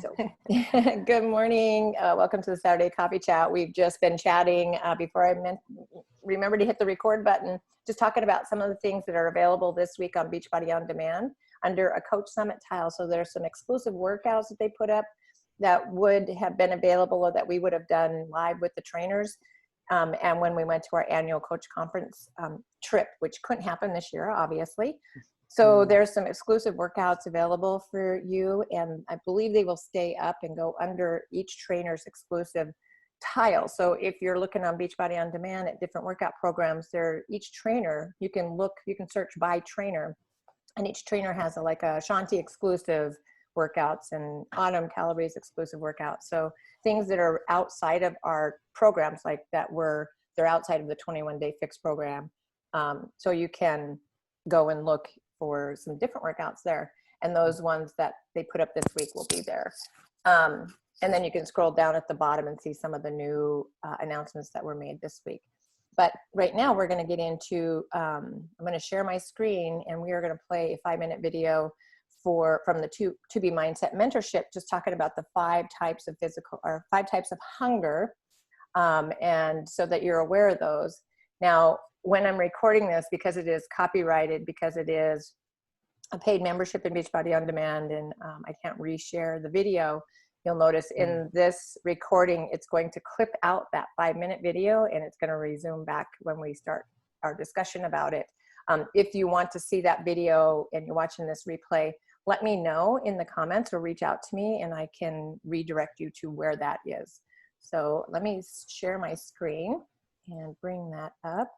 So, good morning. Welcome to the Saturday Coffee Chat. We've just been chatting before I remember to hit the record button, just talking about some of the things that are available this week on Beachbody On Demand under a Coach Summit tile. So there's some exclusive workouts that they put up that would have been available or that we would have done live with the trainers. And when we went to our annual coach conference trip, which couldn't happen this year, obviously. So there's some exclusive workouts available for you, and I believe they will stay up and go under each trainer's exclusive tile. So if you're looking on Beachbody On Demand at different workout programs, each trainer, you can search by trainer, and each trainer has a Shanti exclusive workouts and Autumn Calories exclusive workouts. So things that are outside of our programs, like they're outside of the 21-day fix program. So you can go and look for some different workouts there. And those ones that they put up this week will be there. And then you can scroll down at the bottom and see some of the new announcements that were made this week. But right now we're going to get into, I'm going to share my screen and we are going to play a 5-minute video from the To Be Mindset Mentorship, just talking about the 5 types of hunger. And so that you're aware of those. Now, when I'm recording this, because it is copyrighted, because it is a paid membership in Beachbody On Demand, and I can't reshare the video, you'll notice in this recording, it's going to clip out that 5-minute video and it's going to resume back when we start our discussion about it. If you want to see that video and you're watching this replay, let me know in the comments or reach out to me and I can redirect you to where that is. So let me share my screen and bring that up.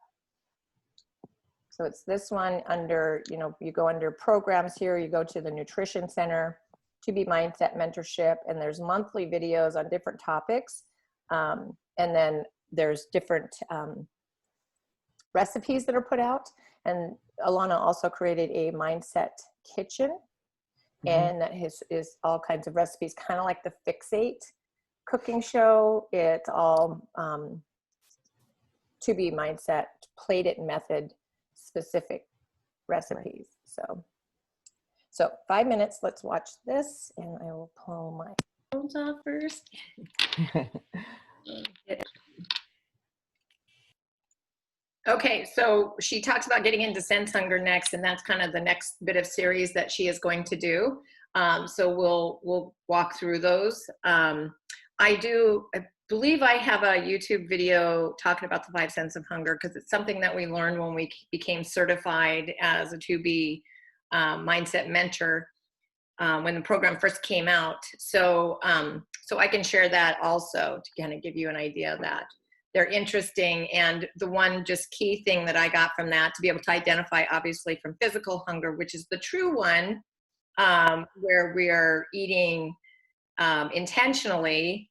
So it's this one under, you go under programs here, you go to the Nutrition Center, To Be Mindset Mentorship, and there's monthly videos on different topics. And then there's different recipes that are put out. And Alana also created a mindset kitchen. And that is all kinds of recipes, kind of like the Fixate cooking show. It's all To Be Mindset, plated method specific recipes. So 5 minutes, let's watch this, and I will pull my phones off first. Okay, so she talks about getting into sense hunger next, and that's kind of the next bit of series that she is going to do. So we'll walk through those. I believe I have a YouTube video talking about the 5 senses of hunger, because it's something that we learned when we became certified as a To Be Mindset Mentor when the program first came out. So I can share that also to kind of give you an idea of that. They're interesting. And the one just key thing that I got from that, to be able to identify, obviously, from physical hunger, which is the true one, where we are eating intentionally,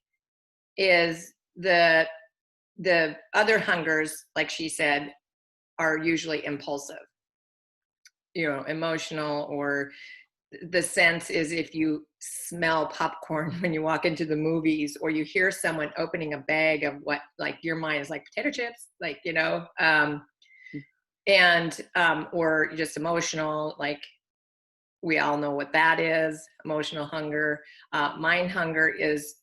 is the other hungers, like she said, are usually impulsive, emotional, or the sense is if you smell popcorn when you walk into the movies, or you hear someone opening a bag of what, like, your mind is like potato chips, like, or just emotional, like we all know what that is, emotional hunger. Mind hunger is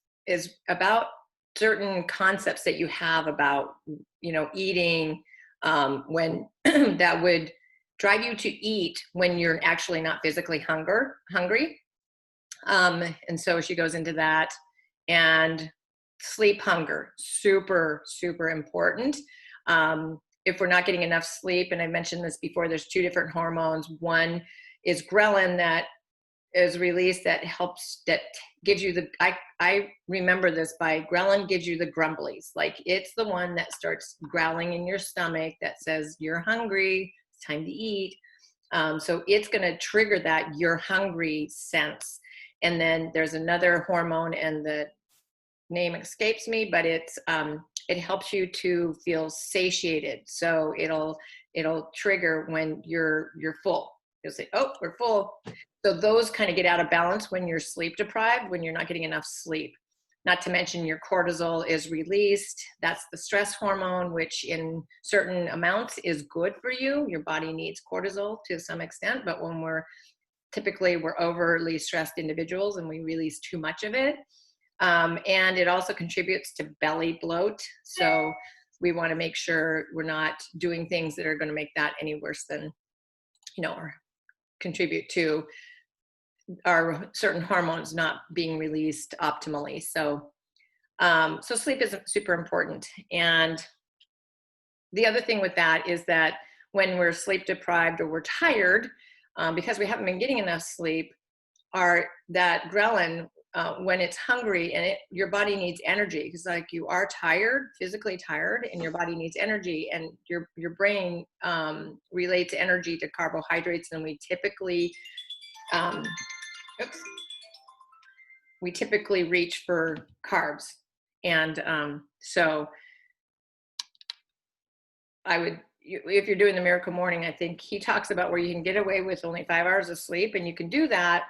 about certain concepts that you have about, eating, when that would drive you to eat when you're actually not physically hungry. And so she goes into that. And sleep hunger, super, super important. If we're not getting enough sleep, and I mentioned this before, there's 2 different hormones. One is Ghrelin that is released that gives you I remember this by Ghrelin gives you the grumblies. Like, it's the one that starts growling in your stomach that says you're hungry, it's time to eat. So it's going to trigger that you're hungry sense. And then there's another hormone, and the name escapes me, but it helps you to feel satiated. So it'll trigger when you're full. You'll say, oh, we're full. So those kind of get out of balance when you're sleep deprived, when you're not getting enough sleep. Not to mention your cortisol is released. That's the stress hormone, which in certain amounts is good for you. Your body needs cortisol to some extent, but when we're typically we're overly stressed individuals and we release too much of it. And it also contributes to belly bloat. So we want to make sure we're not doing things that are going to make that any worse than, or contribute to our certain hormones not being released optimally. So, so sleep is super important. And the other thing with that is that when we're sleep deprived or we're tired, because we haven't been getting enough sleep, that ghrelin, when it's hungry and your body needs energy, because like you are tired, physically tired, and your body needs energy, and your brain relates energy to carbohydrates, and we typically reach for carbs. And so if you're doing the Miracle Morning, I think he talks about where you can get away with only 5 hours of sleep, and you can do that.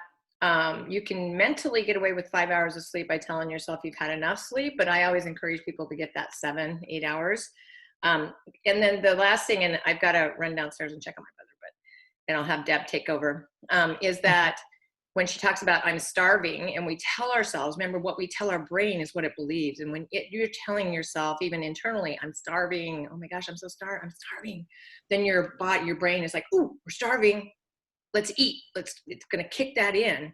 You can mentally get away with 5 hours of sleep by telling yourself you've had enough sleep, but I always encourage people to get that 7-8 hours. And then the last thing, and I've got to run downstairs and check on my brother, and I'll have Deb take over, is that when she talks about I'm starving, and we tell ourselves, remember what we tell our brain is what it believes. And when you're telling yourself, even internally, I'm starving, oh my gosh, I'm starving. Then your brain is like, ooh, we're starving. Let's eat. It's going to kick that in.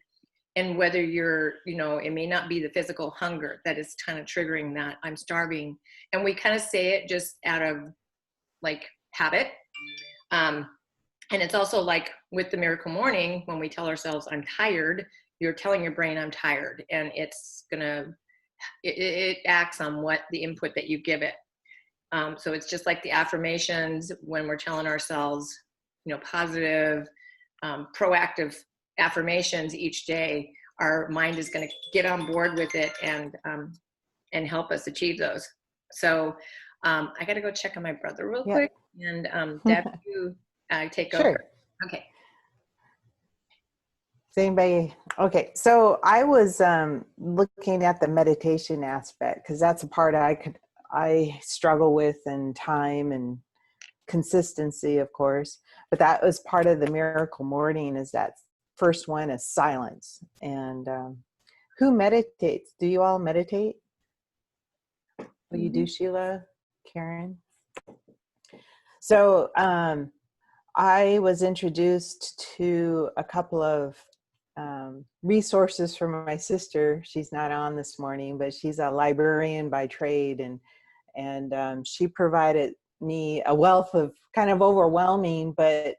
And whether you're, it may not be the physical hunger that is kind of triggering that I'm starving. And we kind of say it just out of like habit. And it's also like with the Miracle Morning, when we tell ourselves I'm tired, you're telling your brain I'm tired, and it acts on what the input that you give it. So it's just like the affirmations, when we're telling ourselves, positive, proactive affirmations each day, our mind is going to get on board with it and help us achieve those. So I got to go check on my brother real quick. And Deb, you take over. Sure. Okay. Does anybody? Okay. So I was looking at the meditation aspect, because that's a part I struggle with, and time and consistency, of course. But that was part of the Miracle Morning, is that first one is silence. And who meditates? Do you all meditate? Will you do, Sheila, Karen? So I was introduced to a couple of resources from my sister. She's not on this morning, but she's a librarian by trade, and she provided me a wealth of kind of overwhelming, but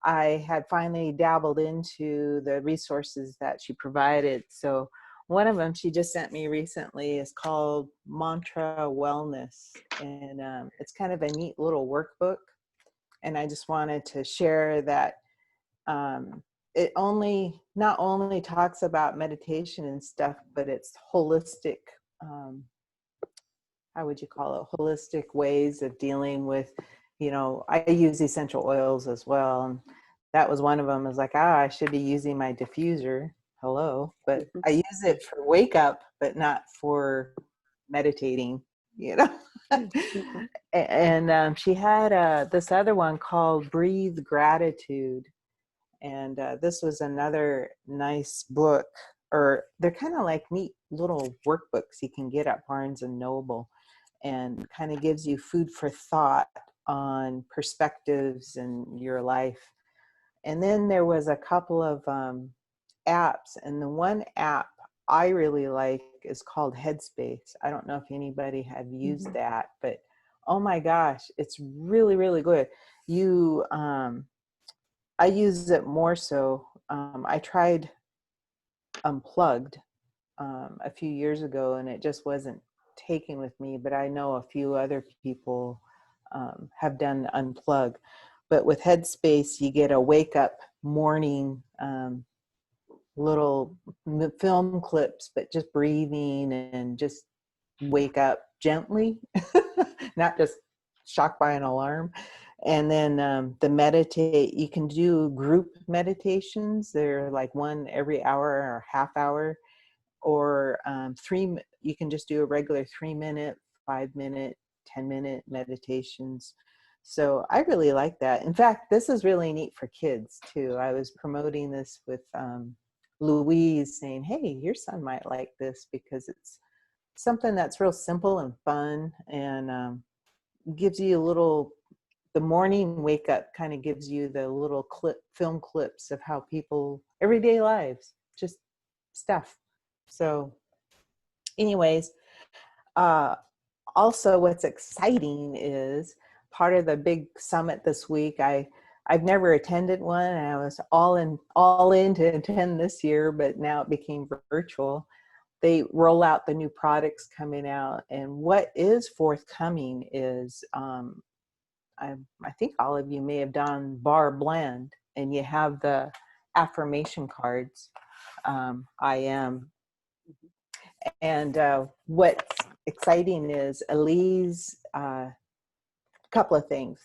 I had finally dabbled into the resources that she provided. So one of them she just sent me recently is called Mantra Wellness, and it's kind of a neat little workbook. And I just wanted to share that it not only talks about meditation and stuff, but it's holistic, how would you call it? Holistic ways of dealing with, I use essential oils as well. And that was one of them. Is like, I should be using my diffuser. Hello. But I use it for wake up, but not for meditating, And she had this other one called Breathe Gratitude. And this was another nice book, or they're kind of like neat little workbooks you can get at Barnes and Noble, and kind of gives you food for thought on perspectives in your life. And then there was a couple of apps, and the one app I really like is called Headspace. I don't know if anybody have used that, but oh my gosh, it's really, really good. I use it more so. I tried Unplugged a few years ago, and it just wasn't taking with me, but I know a few other people have done Unplug. But with Headspace, you get a wake up morning little film clips, but just breathing and just wake up gently, not just shocked by an alarm. And then you can do group meditations. They're like one every hour or half hour, or you can just do a regular 3-minute, 5-minute, 10-minute meditations. So I really like that. In fact, this is really neat for kids too. I was promoting this with Louise, saying, hey, your son might like this because it's something that's real simple and fun, and gives you a little, the morning wake up kind of gives you the little film clips of how people, everyday lives, just stuff. So anyways, also what's exciting is part of the big summit this week. I've never attended one, and I was all in to attend this year, but now it became virtual. They roll out the new products coming out, and what is forthcoming is I think all of you may have done Bar Blend, and you have the affirmation cards. I am. And what's exciting is Elise, couple of things.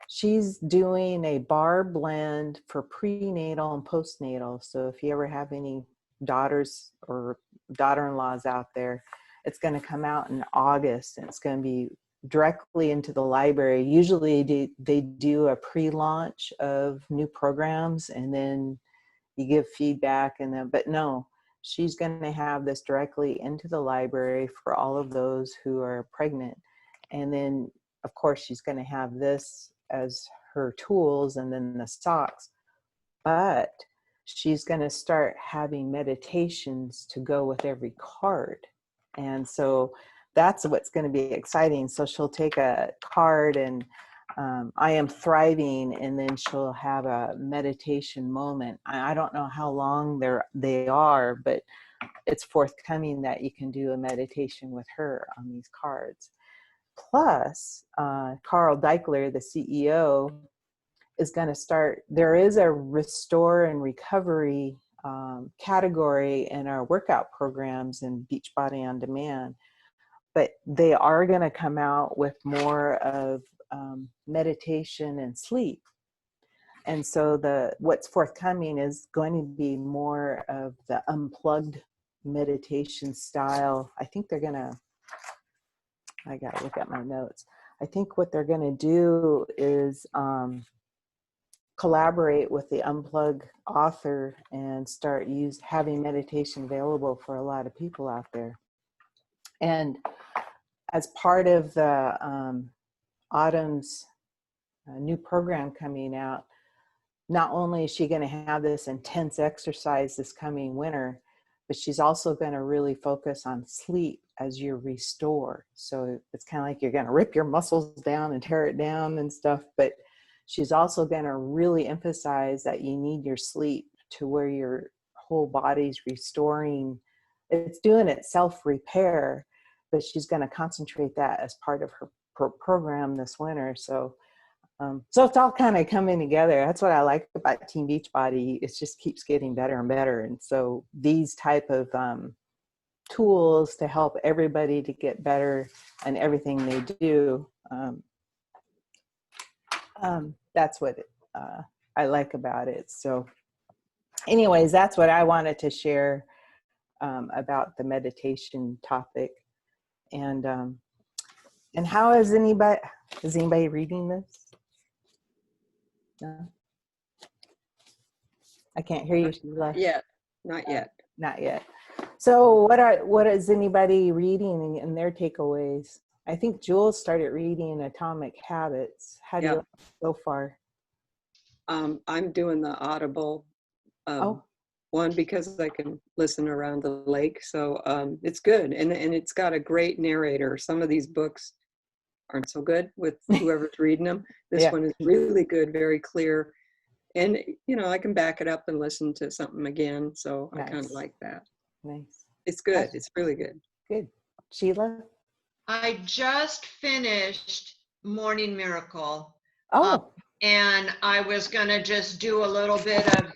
She's doing a bar blend for prenatal and postnatal. So if you ever have any daughters or daughter-in-laws out there, it's going to come out in August, and it's going to be directly into the library. Usually they do a pre-launch of new programs, and then you give feedback, and then, but no, she's going to have this directly into the library for all of those who are pregnant. And then of course she's going to have this as her tools, and then the socks, but she's going to start having meditations to go with every card. And so that's what's going to be exciting. So she'll take a card and I am thriving, and then she'll have a meditation moment. I don't know how long they are, but it's forthcoming that you can do a meditation with her on these cards. Plus, Carl Deichler, the CEO, is going to start, there is a restore and recovery category in our workout programs in Beachbody On Demand, but they are going to come out with more of meditation and sleep. And so what's forthcoming is going to be more of the unplugged meditation style. I think they're going to, I got to look at my notes. I think what they're going to do is collaborate with the Unplug author and start having meditation available for a lot of people out there. And as part of the Autumn's new program coming out, not only is she going to have this intense exercise this coming winter, but she's also going to really focus on sleep as you restore. So it's kind of like you're going to rip your muscles down and tear it down and stuff, but she's also going to really emphasize that you need your sleep to where your whole body's restoring. It's doing its self-repair, but she's going to concentrate that as part of her program this winter. So it's all kind of coming together. That's what I like about Team Beachbody. It just keeps getting better and better. And so these type of tools to help everybody to get better in everything they do, that's what I like about it. So anyways, that's what I wanted to share about the meditation topic. And how is anybody reading this? No? I can't hear you, Sheila. Not yet. Not yet. So what is anybody reading in their takeaways? I think Jules started reading Atomic Habits. How do you like so far? I'm doing the Audible one because I can listen around the lake. So it's good. And it's got a great narrator. Some of these books aren't so good with whoever's reading them. This one is really good, very clear. And, I can back it up and listen to something again. So nice. I kind of like that. Nice. It's good. It's really good. Good. Sheila? I just finished Morning Miracle. And I was going to just do a little bit of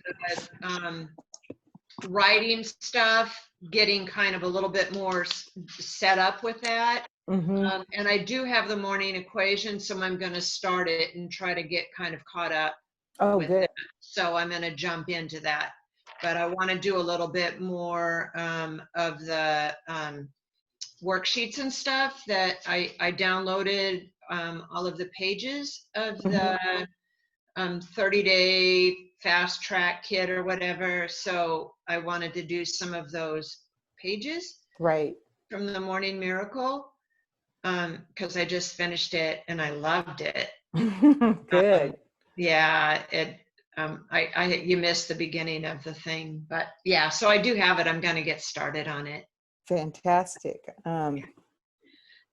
writing stuff, getting kind of a little bit more set up with that. Mm-hmm. And I do have the morning equation, so I'm going to start it and try to get kind of caught up. Good. It. So I'm going to jump into that. But I want to do a little bit more of the worksheets and stuff that I downloaded all of the pages of the 30-day fast track kit or whatever. So I wanted to do some of those pages Right. from the Morning Miracle, because I just finished it and I loved it. Good. Yeah, you missed the beginning of the thing, but yeah, so I do have it. I'm going to get started on it. Fantastic. And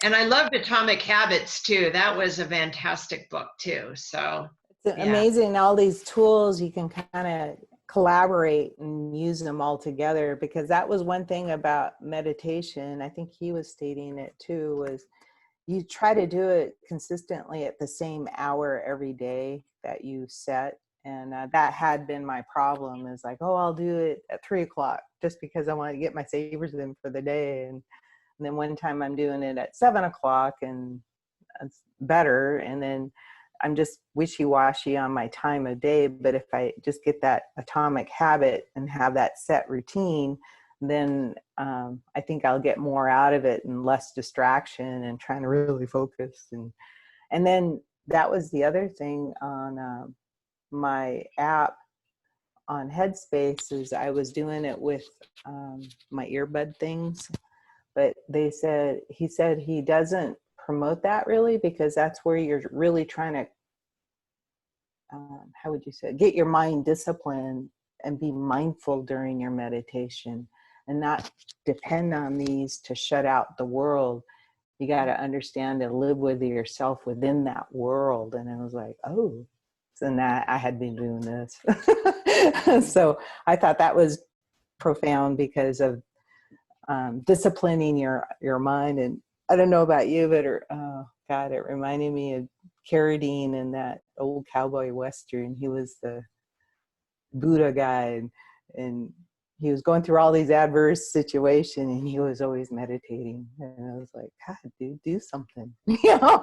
I loved Atomic Habits too. That was a fantastic book too. So it's yeah. amazing, all these tools you can kind of collaborate and use them all together, because that was one thing about meditation. I think he was stating it too, was you try to do it consistently at the same hour every day that you set. And that had been my problem, is like, oh, I'll do it at 3:00 just because I want to get my savers in for the day. And then one time I'm doing it at 7:00 and it's better. And then I'm just wishy-washy on my time of day. But if I just get that atomic habit and have that set routine, then I think I'll get more out of it and less distraction and trying to really focus. And then that was the other thing on my app on Headspace, is I was doing it with my earbud things, but he said he doesn't promote that really, because that's where you're really trying to, how would you say, get your mind disciplined and be mindful during your meditation and not depend on these to shut out the world. You got to understand and live with yourself within that world. And I was like, oh, so now I had been doing this. So I thought that was profound because of disciplining your mind. And I don't know about you, but oh God, it reminded me of Carradine in that old cowboy western. He was the Buddha guy, and he was going through all these adverse situations, and he was always meditating. And I was like, God, dude, do something, you know.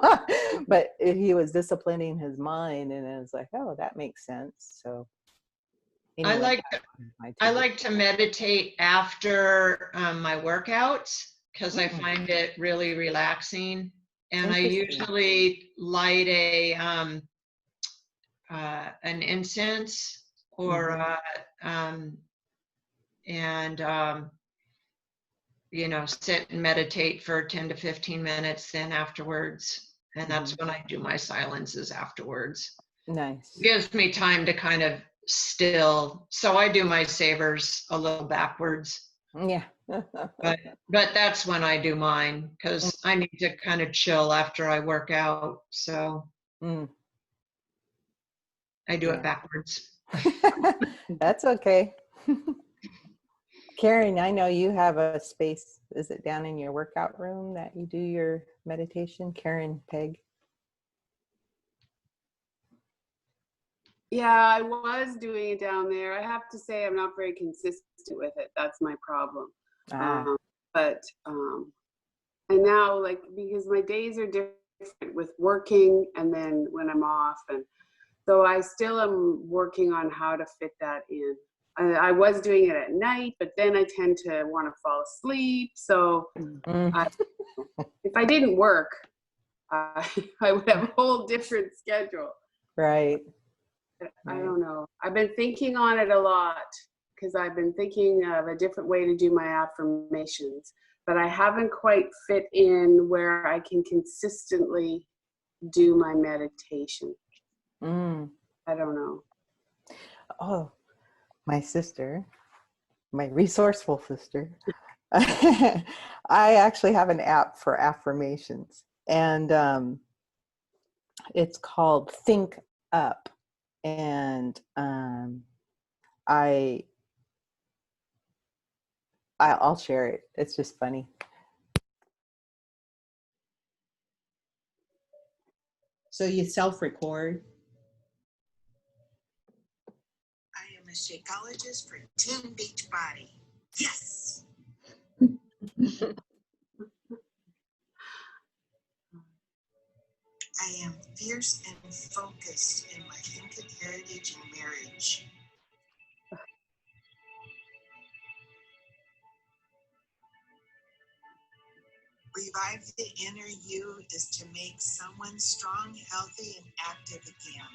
But he was disciplining his mind, and I was like, oh, that makes sense. So anyway, I like to meditate after my workouts, because I find it really relaxing. And I usually light an incense or sit and meditate for 10 to 15 minutes then afterwards. And that's when I do my silences afterwards. Nice. It gives me time to kind of still. So I do my savers a little backwards. Yeah. but that's when I do mine, because I need to kind of chill after I work out. So I do it backwards. That's okay. Karen, I know you have a space. Is it down in your workout room that you do your meditation? Karen Peg. Yeah, I was doing it down there. I have to say I'm not very consistent with it. That's my problem. And now, like, because my days are different with working and then when I'm off. And so I still am working on how to fit that in. I was doing it at night, but then I tend to want to fall asleep. So if I didn't work, I would have a whole different schedule. Right. I don't know. I've been thinking on it a lot, because I've been thinking of a different way to do my affirmations, but I haven't quite fit in where I can consistently do my meditation. I don't know. Oh, my sister, my resourceful sister, I actually have an app for affirmations, and it's called Think Up. And I'll share it. It's just funny. So you self-record? I am a Shakeologist for Team Beachbody. Yes! I am fierce and focused in my Incan heritage and marriage. Revive the inner you is to make someone strong, healthy, and active again.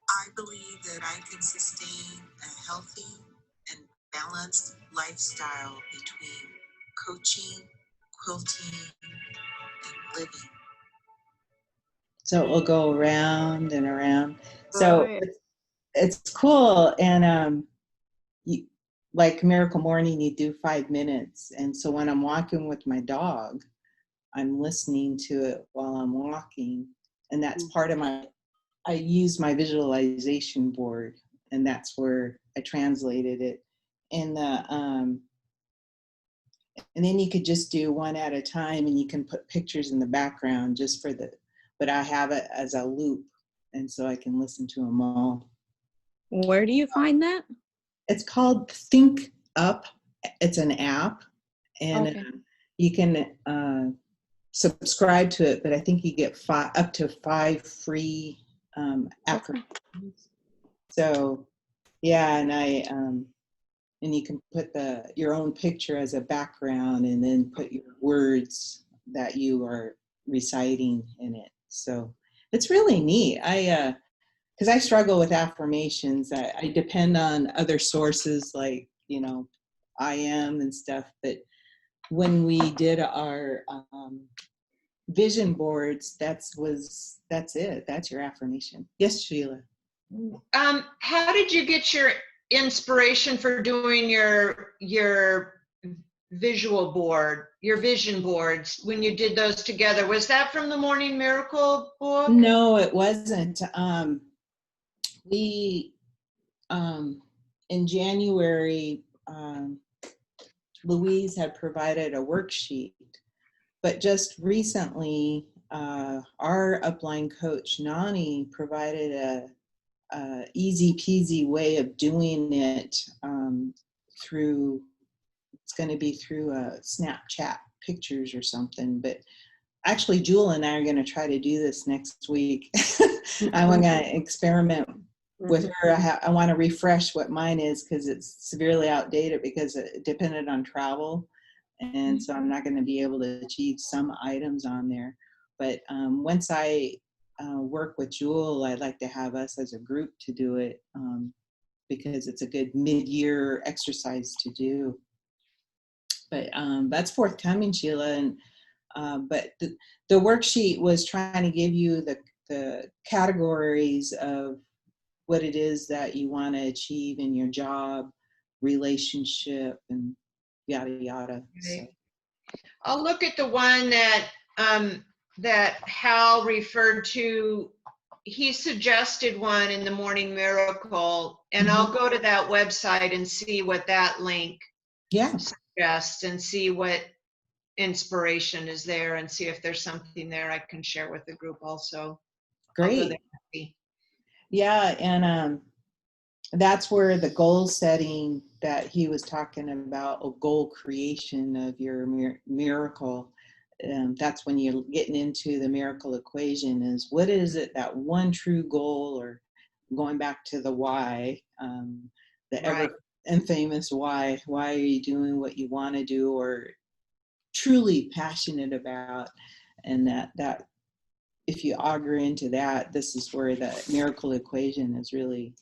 I believe that I can sustain a healthy and balanced lifestyle between coaching, quilting, and living. So it will go around and around. Oh, So yeah. it's cool. And you, like Miracle Morning, you do 5 minutes. And so when I'm walking with my dog, I'm listening to it while I'm walking. And that's part of I use my visualization board, and that's where I translated it. And and then you could just do one at a time, and you can put pictures in the background just for but I have it as a loop, and so I can listen to them all. Where do you find that? It's called Think Up. It's an app, and Okay. you can subscribe to it, but I think you get up to 5 free affirmations. So yeah, and you can put your own picture as a background, and then put your words that you are reciting in it. So it's really neat. Because I struggle with affirmations. I depend on other sources like, I am and stuff. But when we did our vision boards, that's it. That's your affirmation. Yes, Sheila. How did you get your inspiration for doing your visual board, your vision boards, when you did those together? Was that from the Morning Miracle book? No, it wasn't. We in January, Louise had provided a worksheet, but just recently, our upline coach Nani provided a easy peasy way of doing it through. It's going to be through Snapchat pictures or something, but actually Jewel and I are going to try to do this next week. I'm going to experiment with her. I want to refresh what mine is because it's severely outdated because it depended on travel. And so I'm not going to be able to achieve some items on there. But once I work with Jewel, I'd like to have us as a group to do it because it's a good mid-year exercise to do. But that's forthcoming, Sheila. And but the worksheet was trying to give you the categories of what it is that you want to achieve in your job, relationship, and yada yada. Okay. So. I'll look at the one that that Hal referred to. He suggested one in the Morning Miracle, and I'll go to that website and see what that link suggests and see what inspiration is there and see if there's something there I can share with the group also. Great. Yeah, and that's where the goal setting that he was talking about, a goal creation of your miracle. That's when you're getting into the miracle equation is what is it, that one true goal, or going back to the why, the ever infamous why are you doing what you want to do or truly passionate about, and that if you augur into that, this is where the miracle equation is really,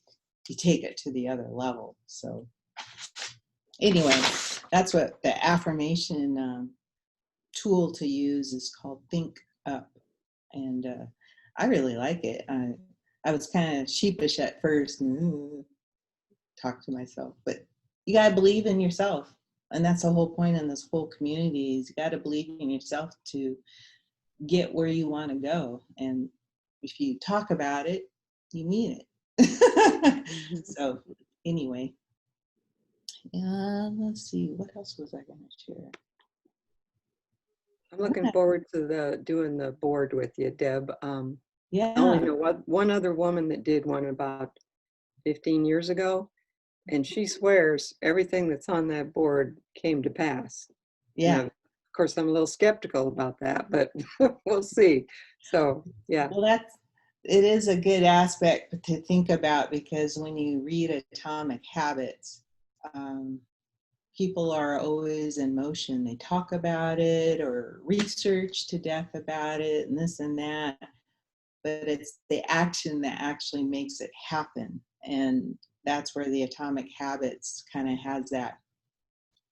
you take it to the other level. So anyway, that's what the affirmation tool to use is called Think Up. And I really like it. I was kind of sheepish at first and talk to myself, but you got to believe in yourself. And that's the whole point in this whole community is you got to believe in yourself to get where you want to go. And if you talk about it, you mean it. So anyway, let's see, what else was I going to share? I'm looking forward to doing the board with you, Deb. Yeah. I only know one other woman that did one about 15 years ago, and she swears everything that's on that board came to pass. Yeah. Now, of course, I'm a little skeptical about that, but we'll see. So, yeah. Well, it is a good aspect to think about, because when you read Atomic Habits, people are always in motion. They talk about it or research to death about it and this and that, but it's the action that actually makes it happen. And that's where the Atomic Habits kind of has that,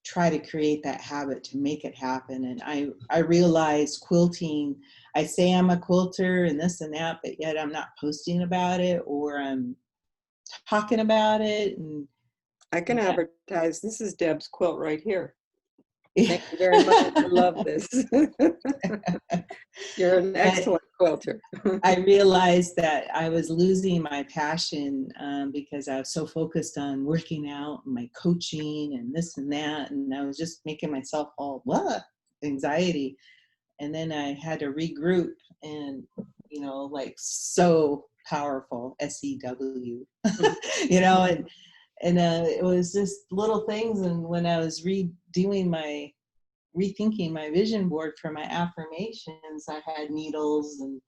try to create that habit to make it happen. And I realize quilting, I say I'm a quilter and this and that, but yet I'm not posting about it, or I'm talking about it. And I can advertise. This is Deb's quilt right here. Thank you very much. I love this. You're an excellent quilter. I realized that I was losing my passion because I was so focused on working out and my coaching and this and that. And I was just making myself all anxiety. And then I had to regroup, and, you know, like, so powerful, SEW, you know, and it was just little things. And when I was rethinking my vision board for my affirmations, I had needles and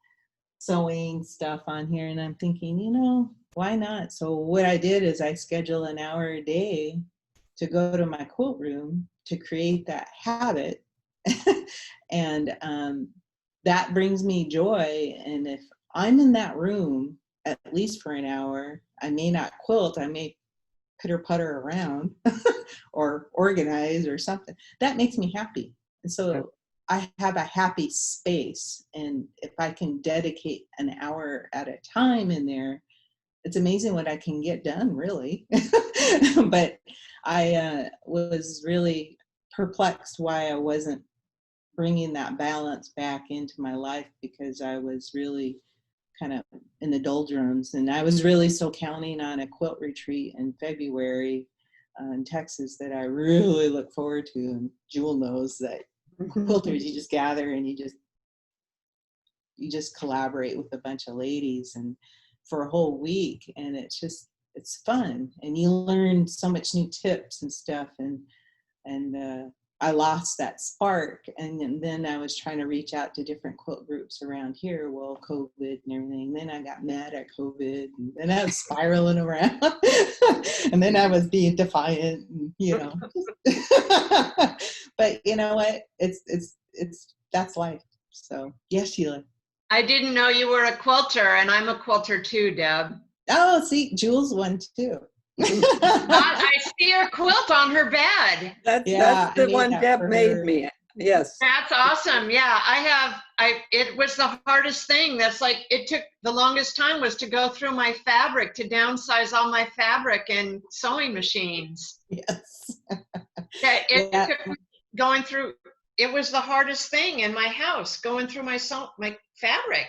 sewing stuff on here, and I'm thinking, you know, why not? So what I did is I schedule an hour a day to go to my quilt room to create that habit. And that brings me joy. And if I'm in that room at least for an hour, I may not quilt, I may pitter putter around or organize or something. That makes me happy. And so I have a happy space. And if I can dedicate an hour at a time in there, it's amazing what I can get done, really. But I was really perplexed why I wasn't bringing that balance back into my life, because I was really kind of in the doldrums. And I was really still counting on a quilt retreat in February in Texas that I really look forward to. And Jewel knows that quilters, you just gather and you just collaborate with a bunch of ladies and for a whole week. And it's fun. And you learn so much new tips and stuff. And I lost that spark. And then I was trying to reach out to different quilt groups around here. Well, COVID and everything. Then I got mad at COVID, and then I was spiraling around. And then I was being defiant, and, you know. But you know what? That's life. So yes, Sheila. I didn't know you were a quilter, and I'm a quilter too, Deb. Oh, see, Jules one too. I see her quilt on her bed. That's the one Deb made me. Yes. That's awesome. Yeah, it was the hardest thing. That's like, it took the longest time was to go through my fabric, to downsize all my fabric and sewing machines. Yes. It took going through, it was the hardest thing in my house, going through my fabric.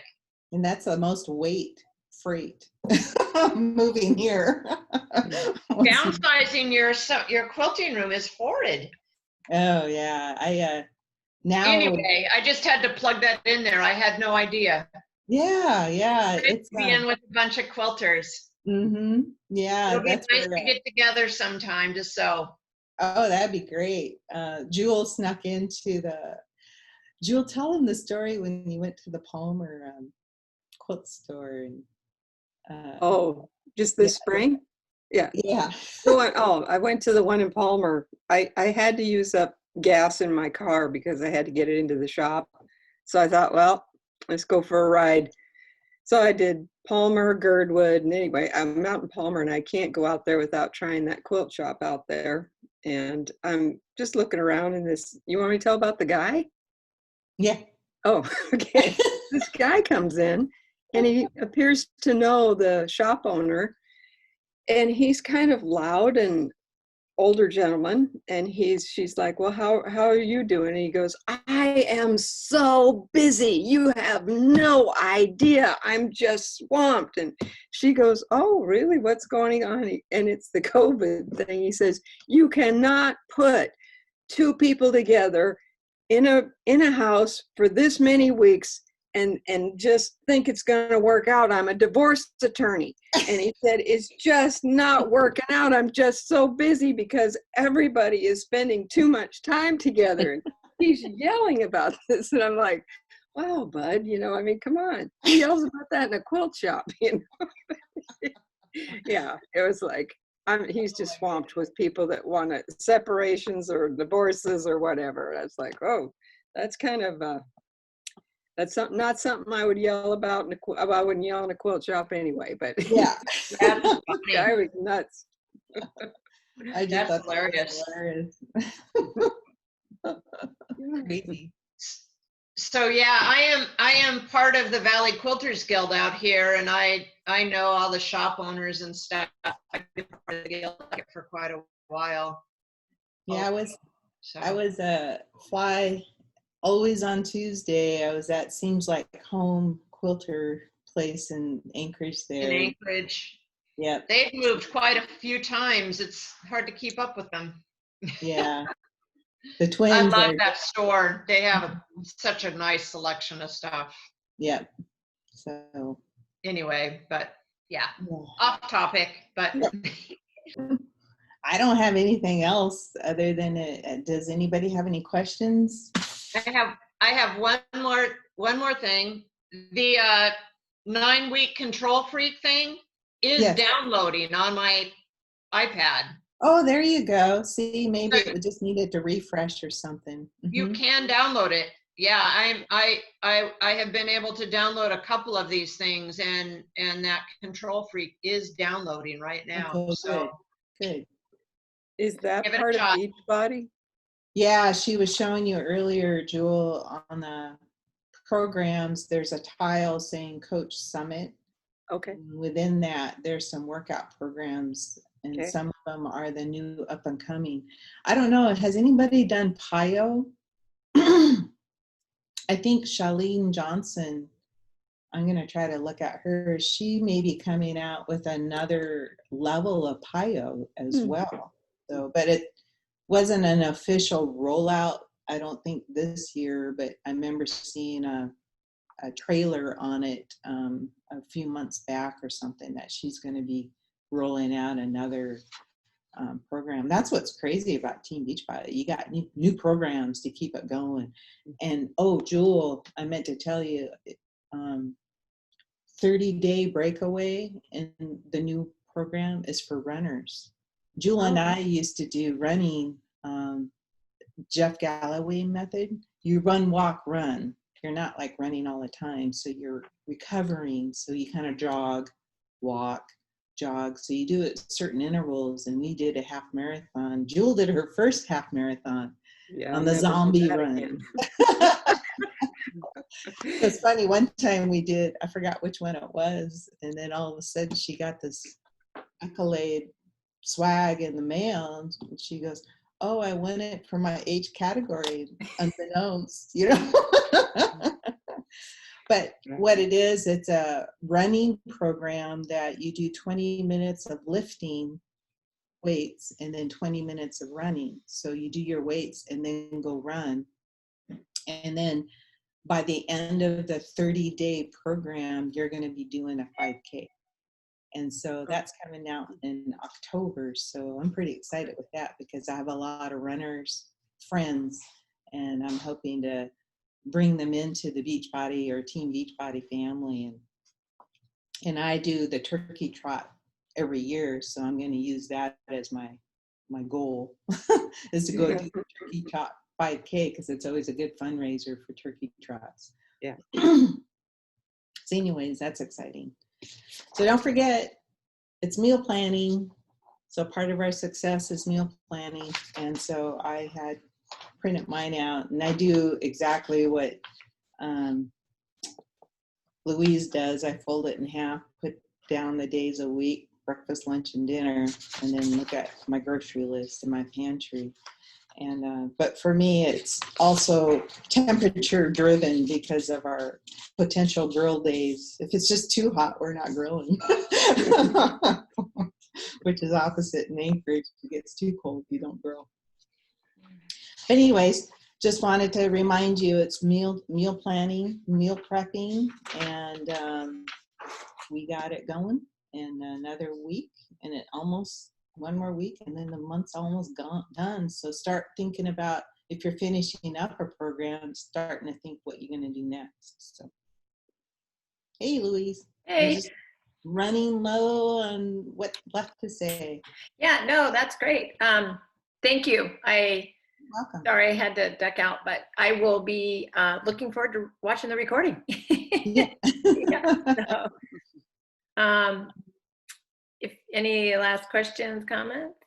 And that's the most weight freight moving here. Downsizing your quilting room is horrid. Oh yeah, now anyway, I just had to plug that in there. I had no idea. Yeah, It's being with a bunch of quilters. Mm-hmm. Yeah, it'll be nice to get together sometime to sew. Oh, that'd be great. Jewel snuck into Jewel, tell him the story when you went to the Palmer quilt store. And, just this spring? Yeah. I went to the one in Palmer. I had to use up gas in my car because I had to get it into the shop. So I thought, well, let's go for a ride. So I did Palmer, Girdwood, and anyway, I'm out in Palmer, and I can't go out there without trying that quilt shop out there. And I'm just looking around in this. You want me to tell about the guy? Yeah. Oh, okay. This guy comes in, and he appears to know the shop owner, and he's kind of loud and older gentleman, and she's like, well, how are you doing? And he goes, I am so busy, you have no idea, I'm just swamped. And she goes, oh really, what's going on? And it's the COVID thing. He says, you cannot put two people together in a house for this many weeks and just think it's going to work out. I'm a divorce attorney. And he said, it's just not working out. I'm just so busy because everybody is spending too much time together. And he's yelling about this. And I'm like, wow, bud, I mean, come on. Who yells about that in a quilt shop, Yeah, it was like, he's just swamped with people that want separations or divorces or whatever. That's like, oh, that's kind of, that's not something I would yell about I wouldn't yell in a quilt shop anyway, but Yeah. That's the funny. guy was nuts. I just That's thought hilarious. that was hilarious. Crazy. So yeah, I am part of the Valley Quilters Guild out here, and I know all the shop owners and stuff. I've been part of the guild for quite a while. Yeah, So I was fly always on Tuesday. I was at Seems Like Home Quilter place in Anchorage in there. Anchorage. Yep. They've moved quite a few times. It's hard to keep up with them. Yeah. The I twins love are, that store. They have such a nice selection of stuff. yep. So Anyway, but yeah, yeah. off topic, but I don't have anything else other than does anybody have any questions? I have one more thing. The 9-week control freak thing is Yes. downloading on my iPad. Oh, there you go. See, maybe it would just needed to refresh or something. You can download it. Yeah, I have been able to download a couple of these things, and that control freak is downloading right now. Okay, So good. Is that give it a part of shot. Beachbody? Yeah, she was showing you earlier, Jewel, on the programs, there's a tile saying Coach Summit. Okay. And within that, there's some workout programs, and Okay. some of them are the new up and coming. I don't know, has anybody done PIO? I think Charlene Johnson, I'm going to try to look at her. She may be coming out with another level of PIO as well. So, but it wasn't an official rollout, I don't think this year, but I remember seeing a trailer on it a few months back or something, that she's going to be rolling out another program. That's what's crazy about Team Beachbody. You got new programs to keep it going. And oh, Jewel, I meant to tell you, 30-day breakaway in the new program is for runners. Jewel and I used to do running, Jeff Galloway method. You run, walk, run. You're not like running all the time. So you're recovering. So you kind of jog, walk, jog. So you do it at certain intervals. And we did a half marathon. Jewel did her first half marathon on the zombie run. It's funny. One time we did, I forgot which one it was. And then all of a sudden she got this accolade swag in the mail. And she goes, oh, I won it for my age category, unbeknownst, But what it is, it's a running program that you do 20 minutes of lifting weights and then 20 minutes of running. So you do your weights and then go run. And then by the end of the 30-day program, you're going to be doing a 5K. And so that's coming out in October. So I'm pretty excited with that because I have a lot of runners, friends, and I'm hoping to bring them into the Beachbody or Team Beachbody family. And I do the turkey trot every year. So I'm going to use that as my goal is to go do the turkey trot 5K because it's always a good fundraiser for turkey trots. Yeah. So anyways, that's exciting. So don't forget, it's meal planning. So part of our success is meal planning. And so I had printed mine out, and I do exactly what Louise does. I fold it in half, put down the days a week, breakfast, lunch, and dinner, and then look at my grocery list in my pantry. And but for me, it's also temperature driven because of our potential grill days. If it's just too hot, we're not grilling, which is opposite in Anchorage. If it gets too cold, you don't grill. But anyways, just wanted to remind you, it's meal planning, meal prepping, and we got it going in another week, and one more week, and then the month's almost done. So start thinking about if you're finishing up a program, starting to think what you're going to do next. So, hey, Louise. Hey. I'm just running low on what's left to say. Yeah, no, that's great. Thank you. Welcome. Sorry I had to duck out, but I will be looking forward to watching the recording. Yeah. Yeah, so, if any last questions, comments?